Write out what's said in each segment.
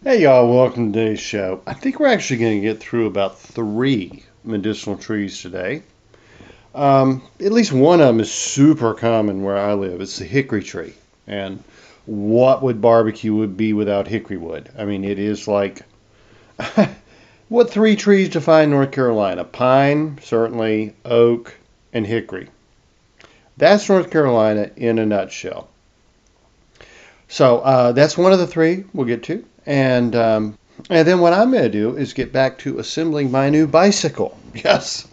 Hey y'all, welcome to today's show. I think we're actually going to get through about three medicinal trees today. At least one of them is super common where I live. It's the hickory tree. And what would barbecue would be without hickory wood? I mean, it is like what three trees define North Carolina? Pine, certainly, oak, and hickory. That's North Carolina in a nutshell. So that's one of the three we'll get to. And then what I'm going to do is get back to assembling my new bicycle. Yes,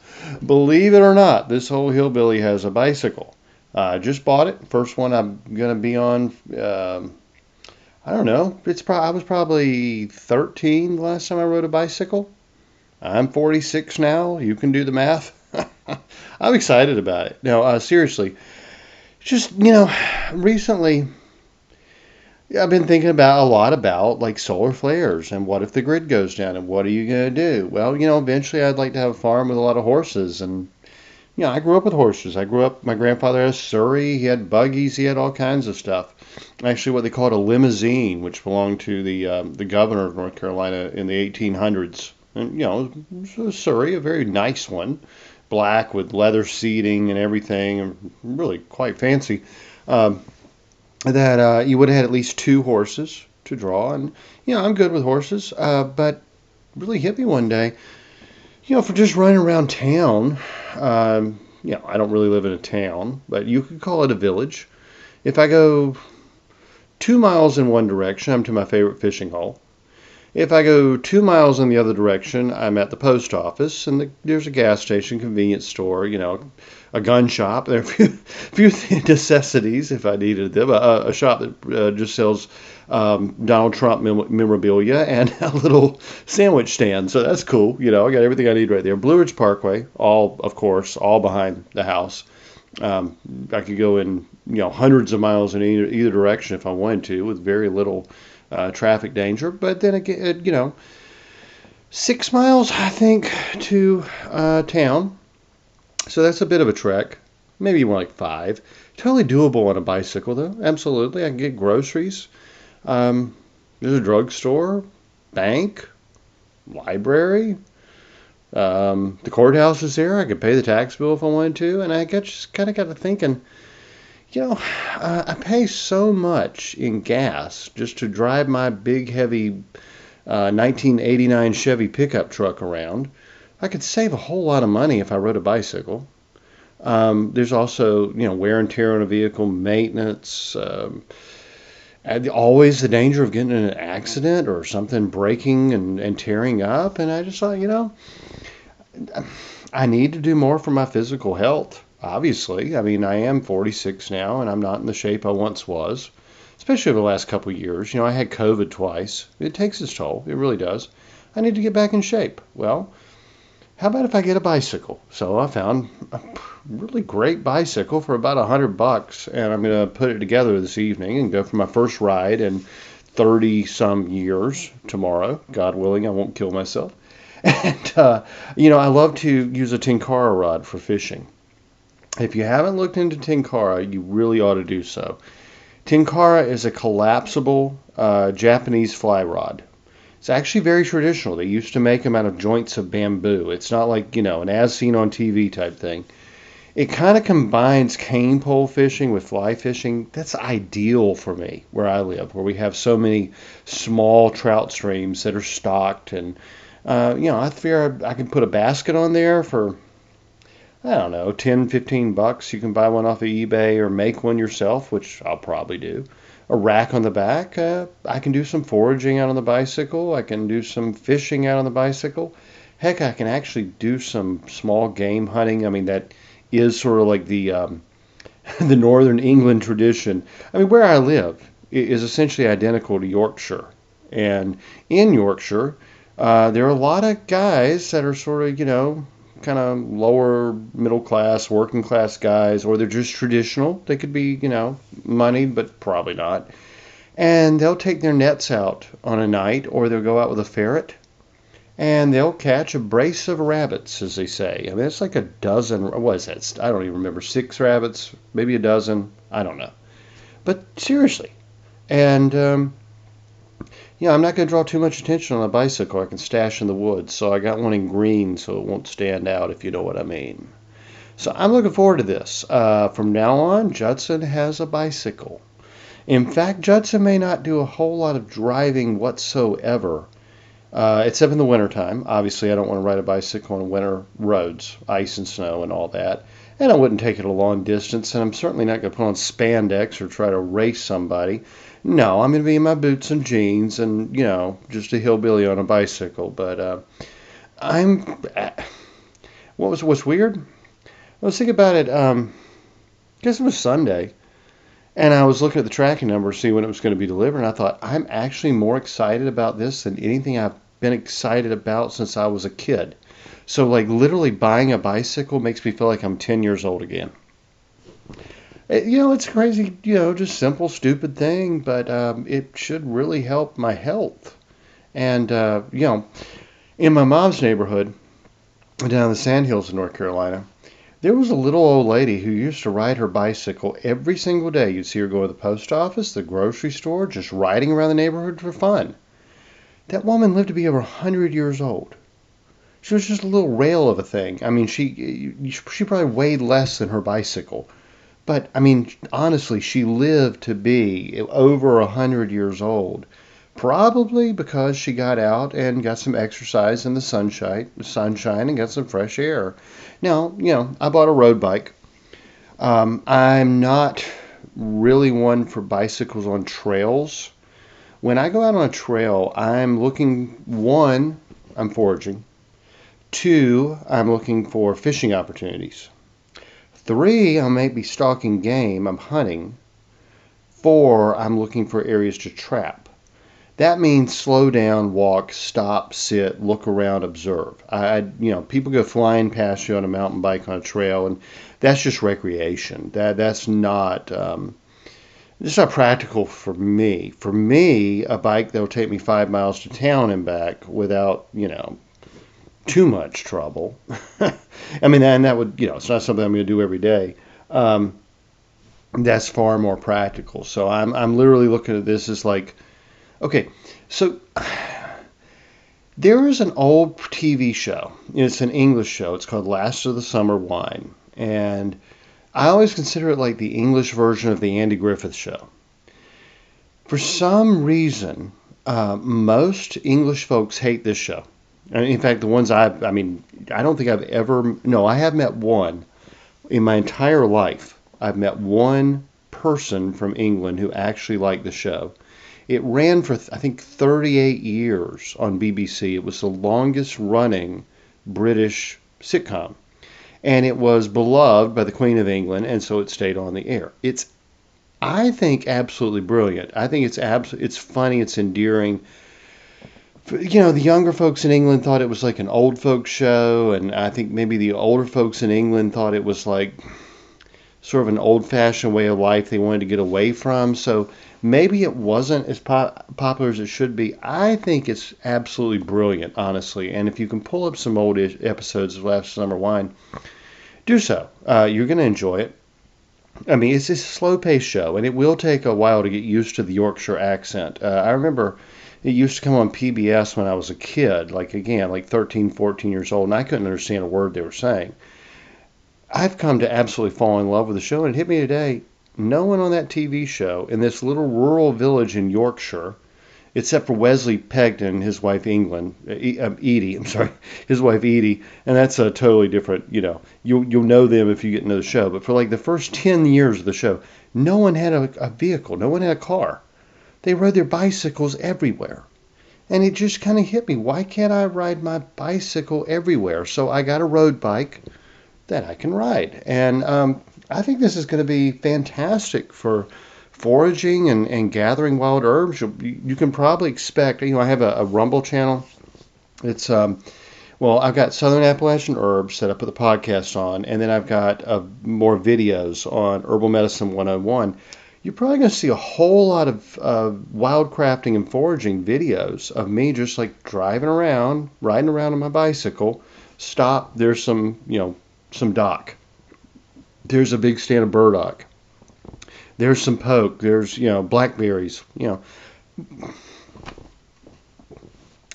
believe it or not, this whole hillbilly has a bicycle. I just bought it. First one I'm going to be on. I don't know. I was probably 13 the last time I rode a bicycle. I'm 46 now. You can do the math. I'm excited about it. Now, seriously, just recently yeah, I've been thinking about a lot about like solar flares and what if the grid goes down and what are you going to do? Well, eventually I'd like to have a farm with a lot of horses and I grew up with horses. My grandfather had a Surrey, he had buggies, he had all kinds of stuff. Actually, what they called a limousine, which belonged to the governor of North Carolina in the 1800s. And, it was a Surrey, a very nice one, black with leather seating and everything, and really quite fancy. Um, that you would have had at least two horses to draw. And, I'm good with horses, but really hit me one day, for just running around town. I don't really live in a town, but you could call it a village. If I go 2 miles in one direction, I'm to my favorite fishing hole. If I go 2 miles in the other direction, I'm at the post office, and there's a gas station, convenience store, a gun shop. There are few necessities if I needed them. A shop that just sells Donald Trump memorabilia and a little sandwich stand. So that's cool. I got everything I need right there. Blue Ridge Parkway, of course, all behind the house. I could go in, hundreds of miles in either direction if I wanted to, with very little traffic danger. But then again, 6 miles, I think, to town. So that's a bit of a trek. Maybe more like 5. Totally doable on a bicycle, though. Absolutely. I can get groceries. There's a drugstore, bank, library. The courthouse is there. I could pay the tax bill if I wanted to. And just kind of got to thinking, I pay so much in gas just to drive my big, heavy 1989 Chevy pickup truck around. I could save a whole lot of money if I rode a bicycle. There's also, wear and tear on a vehicle, maintenance, always the danger of getting in an accident or something breaking and tearing up. And I just thought, I need to do more for my physical health, obviously. I mean, I am 46 now, and I'm not in the shape I once was, especially over the last couple of years. I had COVID twice. It takes its toll. It really does. I need to get back in shape. Well, how about if I get a bicycle? So I found a really great bicycle for about $100, and I'm going to put it together this evening and go for my first ride in 30 some years tomorrow. God willing, I won't kill myself. And, I love to use a Tenkara rod for fishing. If you haven't looked into Tenkara, you really ought to do so. Tenkara is a collapsible Japanese fly rod. It's actually very traditional. They used to make them out of joints of bamboo. It's not like, an as seen on TV type thing. It kind of combines cane pole fishing with fly fishing. That's ideal for me where I live, where we have so many small trout streams that are stocked. And, I figure I can put a basket on there for, I don't know, 10, $15. You can buy one off of eBay or make one yourself, which I'll probably do. A rack on the back. I can do some foraging out on the bicycle. I can do some fishing out on the bicycle. Heck, I can actually do some small game hunting. I mean, that is sort of like the the Northern England tradition. I mean, where I live is essentially identical to Yorkshire. And in Yorkshire, there are a lot of guys that are sort of, kind of lower middle class, working class guys, or they're just traditional. They could be, moneyed, but probably not. And they'll take their nets out on a night, or they'll go out with a ferret, and they'll catch a brace of rabbits, as they say. I mean, it's like a dozen. What is that? I don't even remember. 6 rabbits, maybe a dozen. I don't know. But seriously, and I'm not going to draw too much attention on a bicycle I can stash in the woods. So I got one in green so it won't stand out, if you know what I mean. So I'm looking forward to this. From now on, Judson has a bicycle. In fact, Judson may not do a whole lot of driving whatsoever, except in the wintertime. Obviously, I don't want to ride a bicycle on winter roads, ice and snow and all that. And I wouldn't take it a long distance, and I'm certainly not going to put on spandex or try to race somebody. No, I'm going to be in my boots and jeans and, just a hillbilly on a bicycle. But I'm. What's weird? I was thinking about it. I guess it was Sunday, and I was looking at the tracking number to see when it was going to be delivered, and I thought, I'm actually more excited about this than anything I've been excited about since I was a kid. So, like, literally buying a bicycle makes me feel like I'm 10 years old again. It's crazy, just simple, stupid thing, but it should really help my health. And, in my mom's neighborhood, down in the Sandhills of North Carolina, there was a little old lady who used to ride her bicycle every single day. You'd see her go to the post office, the grocery store, just riding around the neighborhood for fun. That woman lived to be over 100 years old. She was just a little rail of a thing. I mean, she probably weighed less than her bicycle. But, I mean, honestly, she lived to be over 100 years old. Probably because she got out and got some exercise in the sunshine and got some fresh air. Now, I bought a road bike. I'm not really one for bicycles on trails. When I go out on a trail, I'm looking, one, I'm foraging. Two, I'm looking for fishing opportunities. Three, I may be stalking game, I'm hunting. Four, I'm looking for areas to trap. That means slow down, walk, stop, sit, look around, observe. People go flying past you on a mountain bike on a trail, and that's just recreation. That's not practical for me. For me, a bike that will take me 5 miles to town and back without, too much trouble. I mean, and that would, it's not something I'm going to do every day. That's far more practical. So I'm literally looking at this as like, okay, so there is an old TV show. It's an English show. It's called Last of the Summer Wine. And I always consider it like the English version of the Andy Griffith Show. For some reason, most English folks hate this show. In fact, the ones I don't think I've ever, no, I have met one in my entire life. I've met one person from England who actually liked the show. It ran for, I think, 38 years on BBC. It was the longest running British sitcom. And it was beloved by the Queen of England, and so it stayed on the air. It's, I think, absolutely brilliant. I think it's funny, it's endearing. The younger folks in England thought it was like an old folks show, and I think maybe the older folks in England thought it was like sort of an old-fashioned way of life they wanted to get away from. So maybe it wasn't as popular as it should be. I think it's absolutely brilliant, honestly. And if you can pull up some old episodes of Last Summer Wine, do so. You're going to enjoy it. I mean, it's a slow-paced show, and it will take a while to get used to the Yorkshire accent. I remember it used to come on PBS when I was a kid, like 13, 14 years old, and I couldn't understand a word they were saying. I've come to absolutely fall in love with the show, and it hit me today. No one on that TV show in this little rural village in Yorkshire, except for Wesley Pegden, his wife his wife Edie, and that's a totally different, you'll know them if you get into the show. But for like the first 10 years of the show, no one had a vehicle, no one had a car. They rode their bicycles everywhere. And it just kind of hit me, why can't I ride my bicycle everywhere? So I got a road bike that I can ride. And I think this is going to be fantastic for foraging and gathering wild herbs. You can probably expect, I have a Rumble channel. It's, I've got Southern Appalachian herbs that I put the podcast on, and then I've got more videos on Herbal Medicine 101. You're probably going to see a whole lot of wildcrafting and foraging videos of me just like driving around, riding around on my bicycle. Stop, there's some dock. There's a big stand of burdock. There's some poke. There's, blackberries.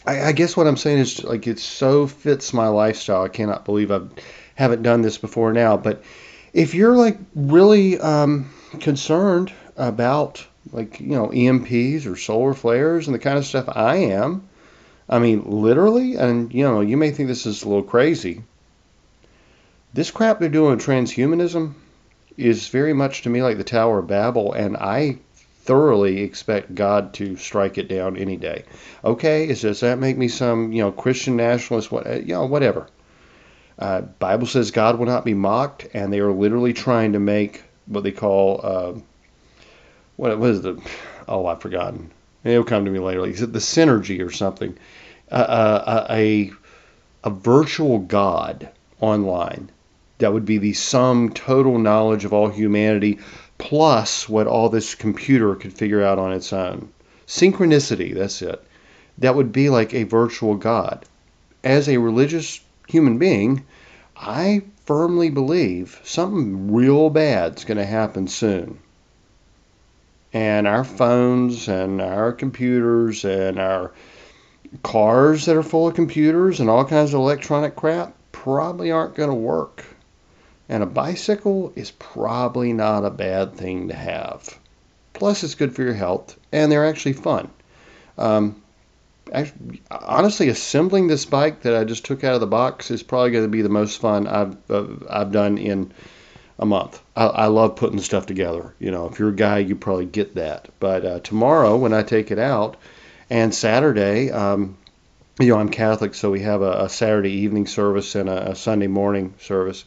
I guess what I'm saying is like it so fits my lifestyle. I cannot believe I haven't done this before now. But if you're like really concerned about like EMPs or solar flares and the kind of stuff I am, I mean literally, and you may think this is a little crazy. This crap they're doing with transhumanism is very much to me like the Tower of Babel, and I thoroughly expect God to strike it down any day. Okay, does that make me some Christian nationalist? Whatever. Bible says God will not be mocked, and they are literally trying to make what they call what is the I've forgotten. It'll come to me later. Is it the synergy or something? A virtual God online that would be the sum total knowledge of all humanity plus what all this computer could figure out on its own. Synchronicity, that's it. That would be like a virtual God. As a religious human being, I firmly believe something real bad's going to happen soon. And our phones and our computers and our cars that are full of computers and all kinds of electronic crap probably aren't going to work. And a bicycle is probably not a bad thing to have. Plus, it's good for your health, and they're actually fun. Honestly, assembling this bike that I just took out of the box is probably going to be the most fun I've done in a month. I love putting stuff together. If you're a guy, you probably get that. But tomorrow, when I take it out, and Saturday, I'm Catholic, so we have a Saturday evening service and a Sunday morning service.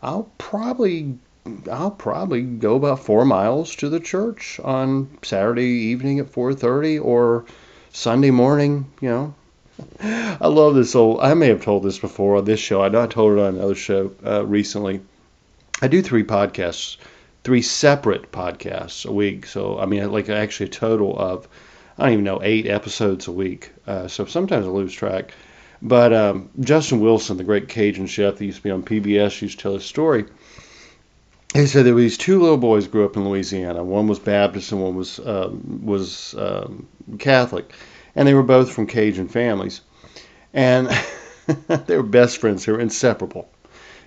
I'll probably go about 4 miles to the church on Saturday evening at 4:30 or Sunday morning. I love this I may have told this before on this show. I know I told it on another show recently. I do 3 separate podcasts a week. So I mean, like actually a total of I don't even know 8 episodes a week. So sometimes I lose track. But Justin Wilson, the great Cajun chef that used to be on PBS, used to tell his story. He said there were these 2 little boys grew up in Louisiana. One was Baptist and one was Catholic, and they were both from Cajun families, and they were best friends. They were inseparable.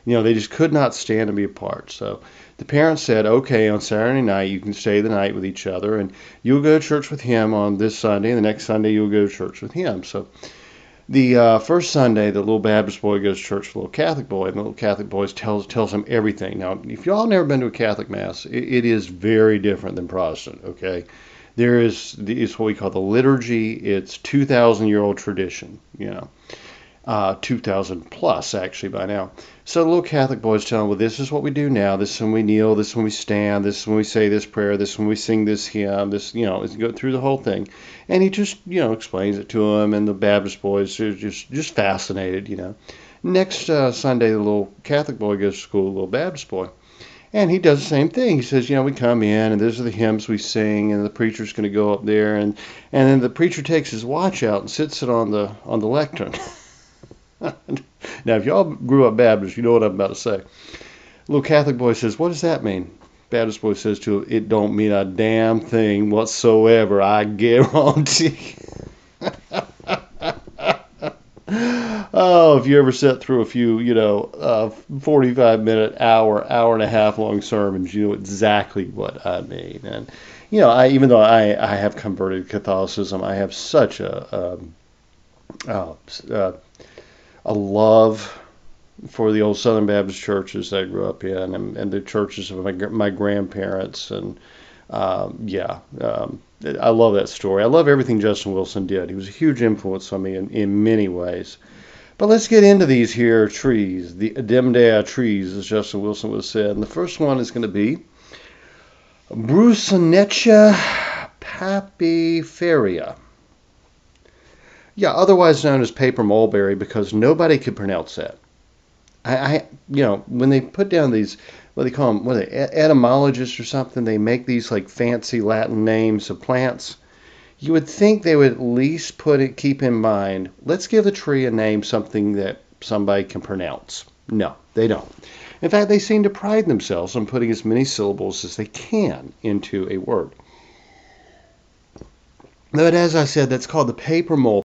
They just could not stand to be apart. So the parents said, okay, on Saturday night you can stay the night with each other, and you'll go to church with him on this Sunday, and the next Sunday you'll go to church with him. So the first Sunday, the little Baptist boy goes to church with the little Catholic boy, and the little Catholic boy tells him everything. Now, if y'all never been to a Catholic Mass, it is very different than Protestant, okay? It's what we call the liturgy. It's 2,000-year-old tradition, 2,000 plus, actually, by now. So the little Catholic boy is telling him, well, this is what we do now. This is when we kneel. This is when we stand. This is when we say this prayer. This is when we sing this hymn. This, it's go through the whole thing. And he just, explains it to him. And the Baptist boys are just fascinated, Next Sunday, the little Catholic boy goes to school, the little Baptist boy. And he does the same thing. He says, we come in, and these are the hymns we sing, and the preacher's going to go up there. And then the preacher takes his watch out and sits it on the lectern. Now, if y'all grew up Baptist, you know what I'm about to say. Little Catholic boy says, what does that mean? Baptist boy says to him, it don't mean a damn thing whatsoever, I guarantee. Oh, if you ever sat through a few, 45-minute, hour and a half long sermons, you know exactly what I mean. And, even though I have converted to Catholicism, I have such a love for the old Southern Baptist churches I grew up in and the churches of my grandparents. And I love that story. I love everything Justin Wilson did. He was a huge influence on me in many ways. But let's get into these here trees, the Ademdea trees, as Justin Wilson would have said. And the first one is going to be Brucinettia papiferia. Yeah, otherwise known as paper mulberry, because nobody could pronounce that. When they put down these, what they call them, etymologists or something, they make these like fancy Latin names of plants. You would think they would at least keep in mind, let's give the tree a name, something that somebody can pronounce. No, they don't. In fact, they seem to pride themselves on putting as many syllables as they can into a word. But as I said, that's called the paper mulberry.